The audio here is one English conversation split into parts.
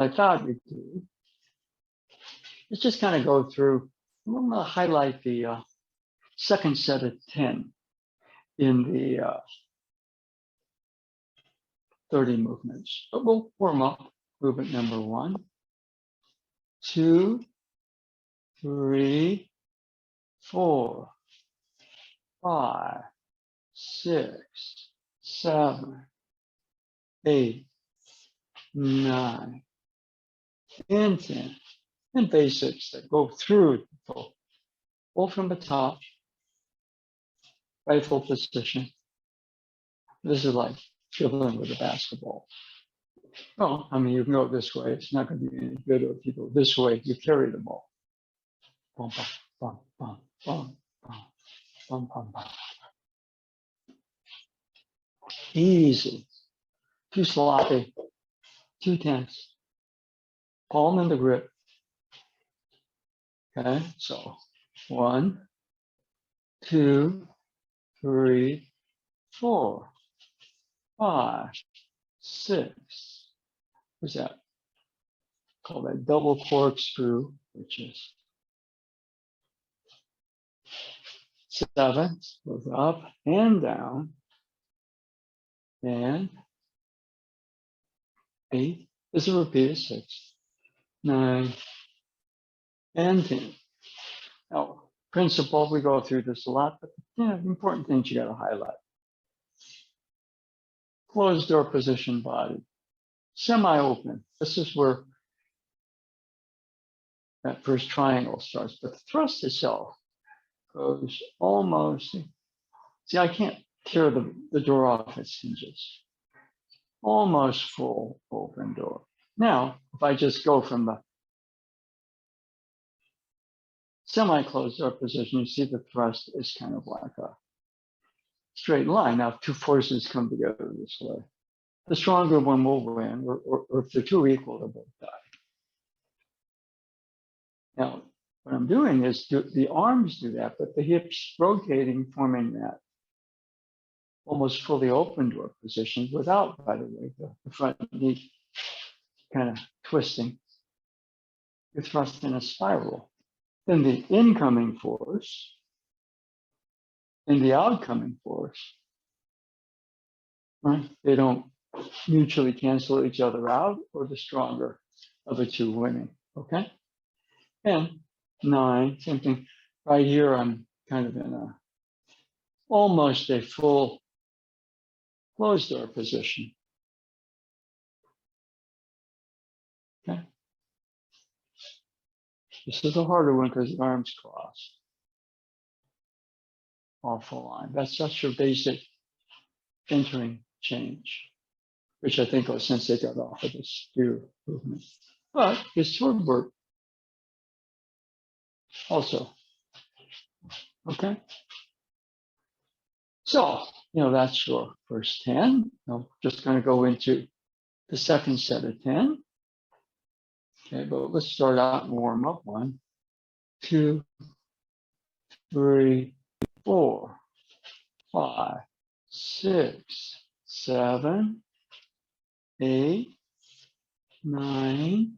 I thought we'd do is just kind of go through. I'm going to highlight the second set of 10 in the 30 movements. But we'll warm up. Movement number 1, 2, 3, 4, 5, 6, 7, 8, 9, and 10. And basics that go through the pull from the top, rifle position. This is like dribbling with a basketball. Well, I mean, you can go this way. It's not going to be any good if you go this way. You carry the ball. Bum, bum, bum, bum, bum, bum, bum, bum. Easy. Too sloppy. Too tense. Palm in the grip. Okay, so 1, 2, 3, 4, 5, 6. What's that? Call that double corkscrew, which is 7. Goes up and down. And 8. This is a repeat of 6, 9, and 10. Now, principle, we go through this a lot, but important things you got to highlight. Closed door position body, semi-open. This is where that first triangle starts, but the thrust itself goes almost, see, I can't tear the door off its hinges. Almost full open door. Now, if I just go from the semi-closed door position, you see the thrust is kind of like a straight line. Now, if two forces come together this way, the stronger one will win, or if they're two equal, they'll both die. Now, what I'm doing is the arms do that, but the hips rotating, forming that almost fully open door position without, by the way, the front knee kind of twisting. You're thrust in a spiral. Then the incoming force and the outcoming force, right? They don't mutually cancel each other out, or the stronger of the two winning, okay? And 9, same thing. Right here, I'm kind of in almost a full closed door position. Okay. This is a harder one because the arms cross. Awful line. That's just your basic entering change, which I think was since they got off of the spear movement. But his sword work also. Okay. So, that's your first 10. I'm just going to go into the second set of 10. Okay, but let's start out and warm up. 1, 2, 3, 4, 5, 6, 7, 8, 9,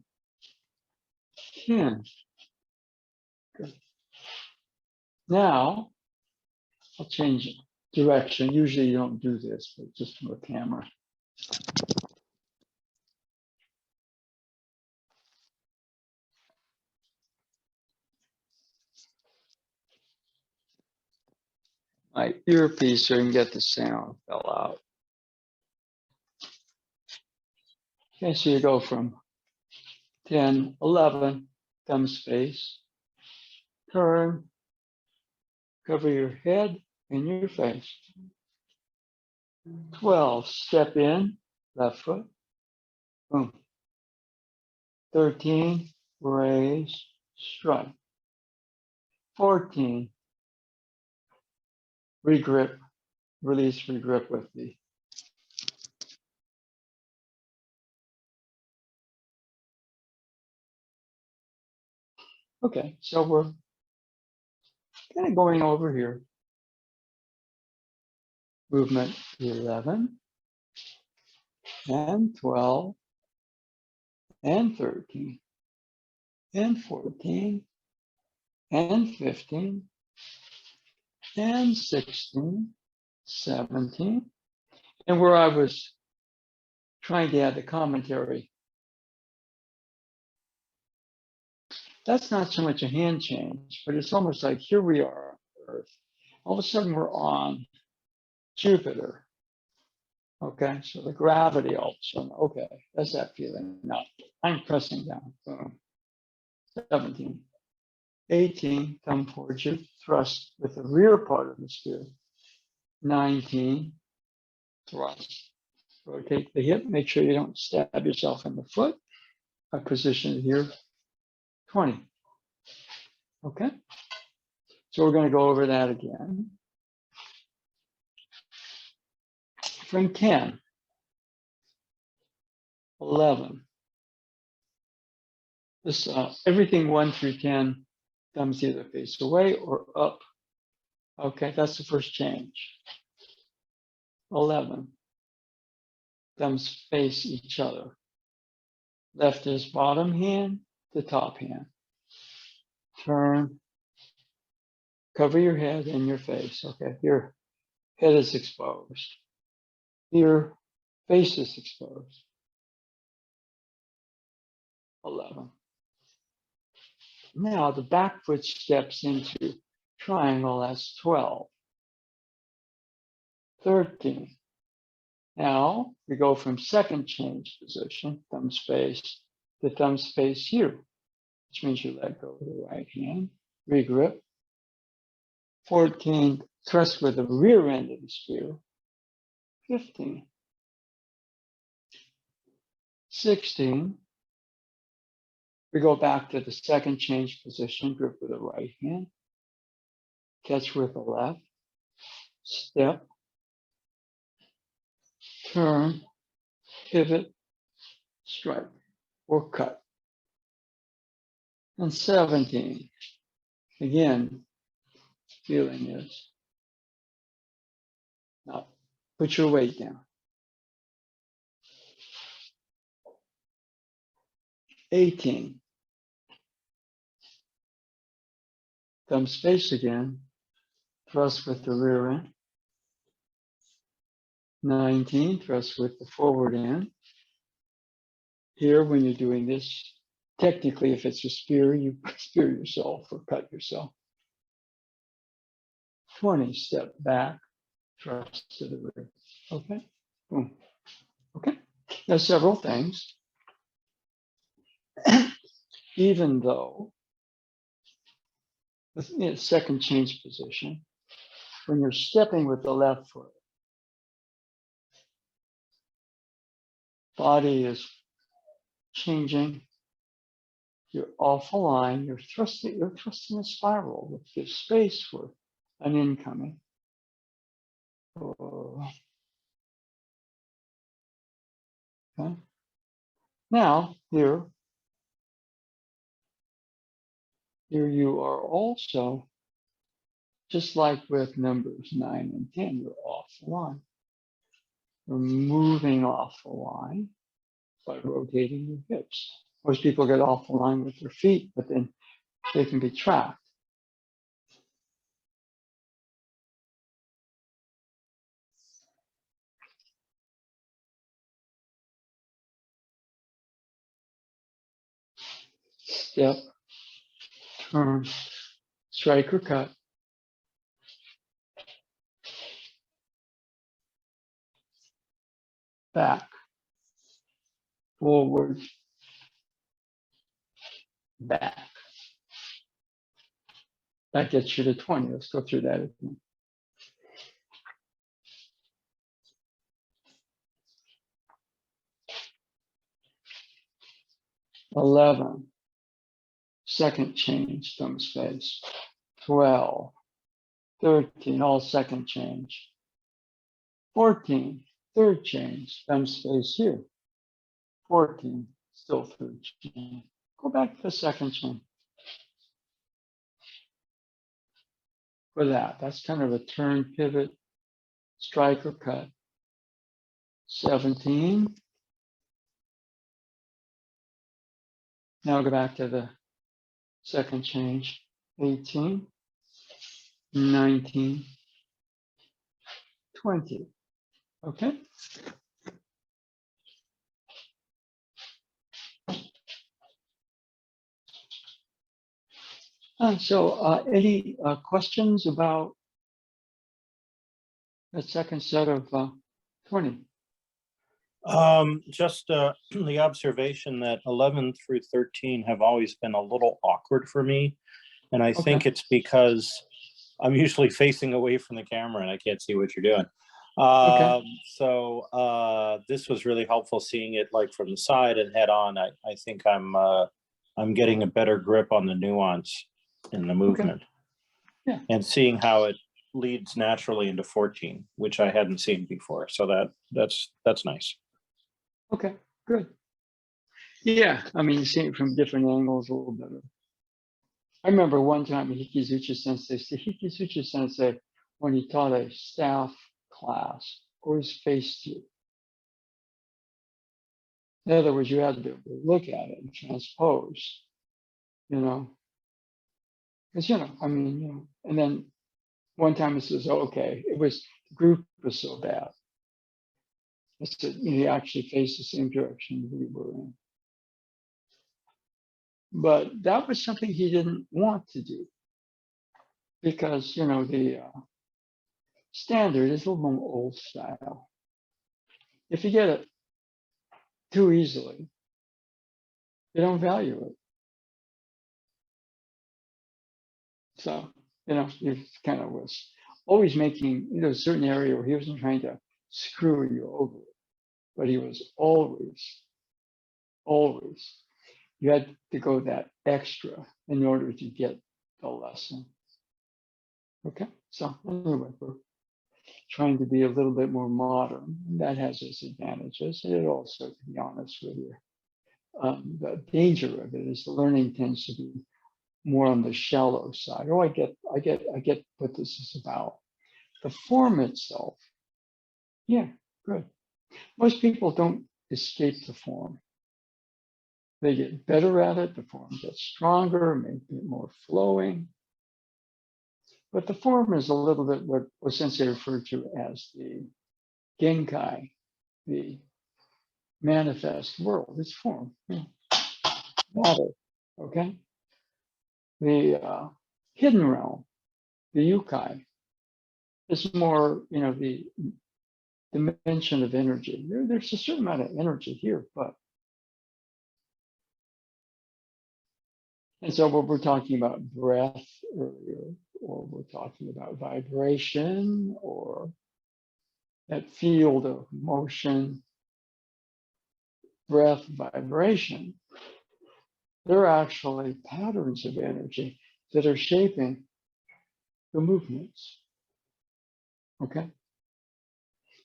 10. Good. Now, I'll change direction. Usually you don't do this, but just from a camera. My earpiece so you can get the sound fell out. Okay, so you go from 10, 11, thumb space, turn, cover your head and your face. 12, step in, left foot, boom. 13, raise, strike. 14, regrip, release, regrip with the okay, so we're kind of going over here. Movement 11 and 12 and 13, and 14, and 15, and 16, 17. And where I was trying to add the commentary, that's not so much a hand change, but it's almost like here we are on Earth. All of a sudden we're on Jupiter. Okay, so the gravity all of a sudden, okay, that's that feeling. Now I'm pressing down, boom. 17, 18, come towards you, thrust with the rear part of the sphere. 19, thrust. Rotate the hip, make sure you don't stab yourself in the foot. I position it here, 20. Okay, so we're going to go over that again. From 10, 11. This everything 1 through 10, thumbs either face away or up. Okay, that's the first change. 11, thumbs face each other. Left is bottom hand to top hand. Turn, cover your head and your face. Okay, your head is exposed. Your face is exposed. 11. Now the back foot steps into triangle, that's 12. 13. Now we go from second change position, thumbs face, to thumbs face here, which means you let go of the right hand, regrip. 14, thrust with the rear end of the sphere. 15. 16, we go back to the second change position, grip with the right hand, catch with the left, step, turn, pivot, strike, or cut. And 17, again, feeling is, now put your weight down. 18, thumbs face again, thrust with the rear end. 19, thrust with the forward end. Here, when you're doing this, technically, if it's a spear, you spear yourself or cut yourself. 20, step back, thrust to the rear. Okay, boom. Okay, there's several things. Even though the second change position, when you're stepping with the left foot, body is changing. You're off a line. You're thrusting a spiral, which gives space for an incoming. Okay. Now here you are also, just like with numbers 9 and 10, you're off the line. You're moving off the line by rotating your hips. Most people get off the line with their feet, but then they can be trapped. Step, turn, strike or cut. Back, forward, back. That gets you to 20. Let's go through that again. $11, second change, thumbs face. 12, 13, all second change. 14, third change, thumbs face here. 14, still third change. Go back to the second chain. For that, that's kind of a turn, pivot, strike or cut. 17, Now go back to the second change. 18, 19, 20. Okay. Any questions about the second set of 20? Just the observation that 11 through 13 have always been a little awkward for me. And I think it's because I'm usually facing away from the camera and I can't see what you're doing. This was really helpful seeing it like from the side and head on. I think I'm getting a better grip on the nuance in the movement. Yeah. And seeing how it leads naturally into 14, which I hadn't seen before. So that's nice. Okay, good. Yeah, I mean, seeing it from different angles a little better. I remember one time Hikizuchi Sensei, when he taught a staff class, always faced you. In other words, you had to be able to look at it and transpose, because, and then one time he says, okay, the group was so bad. I said, he actually faced the same direction we were in. But that was something he didn't want to do because, the standard is a little more old style. If you get it too easily, they don't value it. So, he kind of was always making, a certain area where he wasn't trying to screw you over, but he was always, you had to go that extra in order to get the lesson. Okay, so anyway, we're trying to be a little bit more modern. That has its advantages. And it also, to be honest with you, the danger of it is the learning tends to be more on the shallow side. Oh, I get what this is about. The form itself, yeah, good. Most people don't escape the form. They get better at it. The form gets stronger, maybe more flowing. But the form is a little bit what Sensei referred to as the Genkai, the manifest world. It's form. Wada, okay? The hidden realm, the Yukai, is more, the dimension of energy. There's a certain amount of energy here, but. And so what we're talking about breath earlier, or we're talking about vibration, or that field of motion, breath, vibration, they're actually patterns of energy that are shaping the movements. Okay.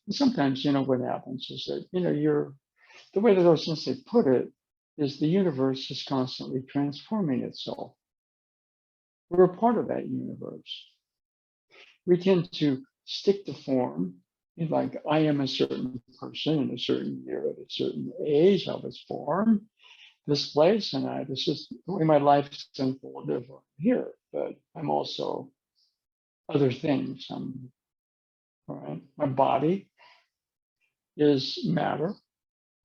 And sometimes, what happens is that, the way that those Sensei put it is the universe is constantly transforming itself. We're a part of that universe. We tend to stick to form, like I am a certain person in a certain year at a certain age. I was born this place, and this is the way my life's unfolded here. But I'm also other things. All right. My body is matter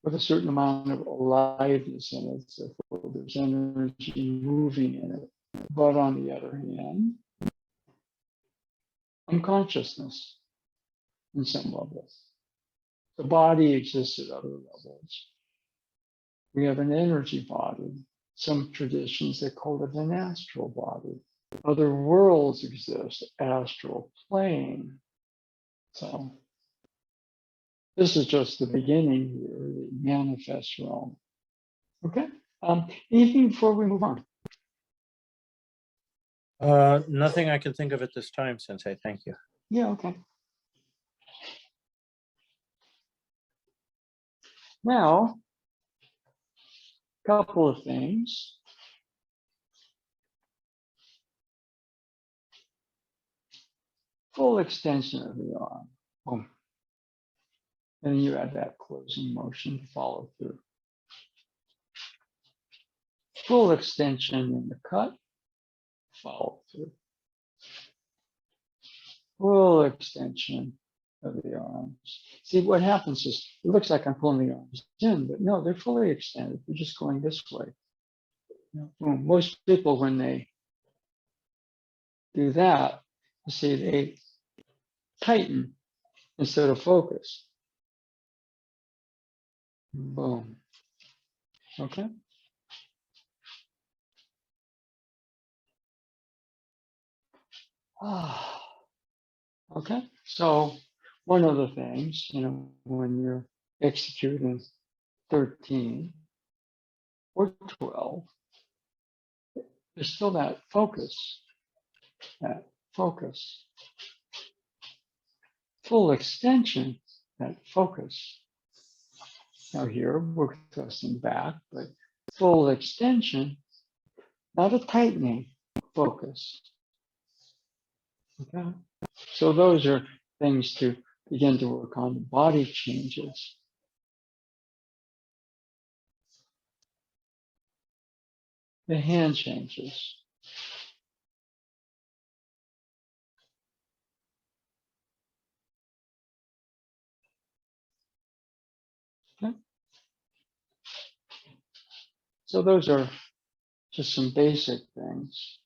with a certain amount of aliveness in it. So there's energy moving in it. But on the other hand, I'm consciousness in some levels. The body exists at other levels. We have an energy body. Some traditions, they call it an astral body. Other worlds exist, astral plane. So this is just the beginning here, the manifest realm. Okay. Anything before we move on? Nothing I can think of at this time, Sensei. Thank you. Yeah, okay. Now, a couple of things. Full extension of the arm. Boom. And you add that closing motion to follow through. full extension in the cut, follow through. Full extension of the arms. See, what happens is, it looks like I'm pulling the arms in, but no, they're fully extended. They're just going this way. Boom. Most people, when they do that, you see, they tighten instead of focus. Boom. Okay. Okay. So one of the things, when you're executing 13 or 12, there's still that focus, full extension, that focus. Now here we're thrusting back, but full extension, not a tightening, focus. Okay. So those are things to begin to work on. The body changes. The hand changes. Okay. So those are just some basic things.